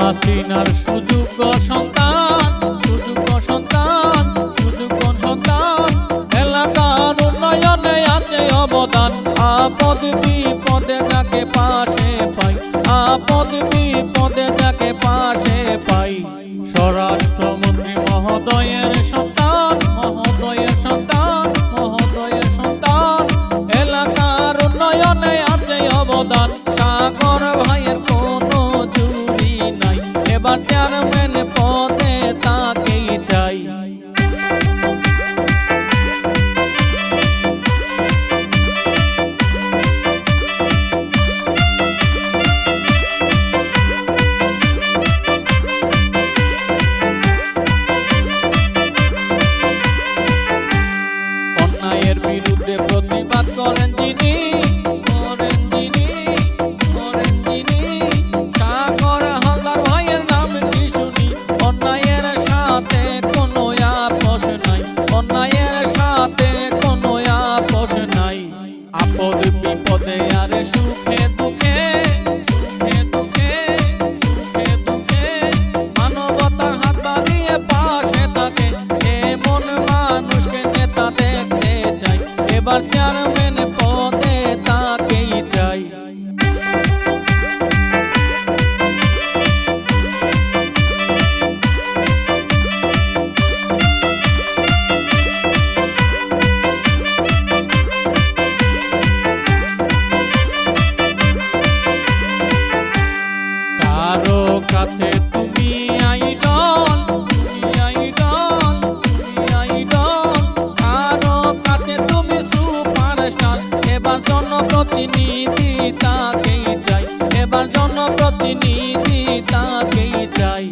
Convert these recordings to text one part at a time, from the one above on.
হাসিনার সুযোগ্য সন্তান, সুযোগ্য সন্তান, সুযোগ্য সন্তান। এলাকার উন্নয়নে আছে অবদান, আপদ বিপদে যাকে পাশে পাই, আপদ বিপদে যাকে পাশে পাই। স্বরাষ্ট্রমন্ত্রী মহোদয়ের সন্তান, মহোদয়ের সন্তান, মহোদয়ের সন্তান। এলাকার উন্নয়নে আছে অবদান, সাগর ভাইয়ের কোনো জুড়ি নাই। এবার চেয়ারম্যান পদে তাকেই চাই। অন্যায়ের বিরুদ্ধে প্রতিবাদ করেন যিনি, করেন যিনি, করেন যিনি। সাগর হালদার ভাইয়ের নাম কি শুনি, অন্যায়ের সাথে কোনো আপোষ নাই, অন্যায়ের সাথে কোনো আপোষ নাই। আপদ বিপদে আর সুখে দুঃখে, সুখে দুঃখে, সুখে দুঃখে মানবতার হাত বাড়িয়ে পাশে থাকে। এমন মানুষকে নেতা দেখতে চাই, এবার চেয়ারম্যান পদে তাকেই চাই। কারো কাছে তুমি আইডল, তুমি আইডল, তুমি আইডল। কারো কাছে তুমি সুপারস্টার, এবার জনপ্রতিনিধি তাকেই চাই, এবার জনপ্রতিনিধি তাকেই চাই।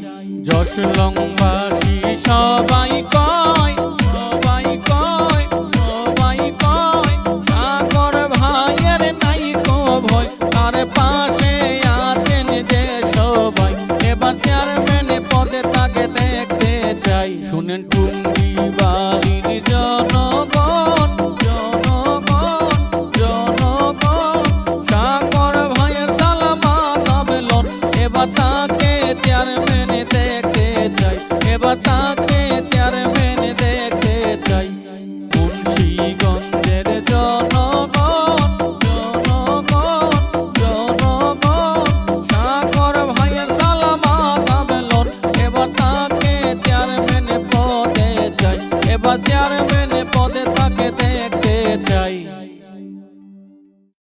যশোলংবাসী সবাই কয়, সবাই কয়, সবাই কয় সাগর ভাইয়ের নাই কো ভয়, তার পাশে আছেন যে সবাই। এবার চেয়ারম্যান পদে তাকে দেখতে চাই। শুনেন টুঙ্গি বাড়ির জনগণ, জনগণ, জনগণ। সাগর ভাইয়ের সালামাত আবেদন, এবার তাকে চেয়ারম্যান দেখতে চাই, এবার তাকে চেয়ারম্যান দেখতে চাই। মুন্সিগঞ্জের জনগণ, জনগণ, জনগণ। সাগর ভাইয়ের সালামাত আবেদন, এবার তাকে চেয়ারম্যান পদে চাই, এবার চেয়ারম্যান পদে তাকে দেখতে চাই।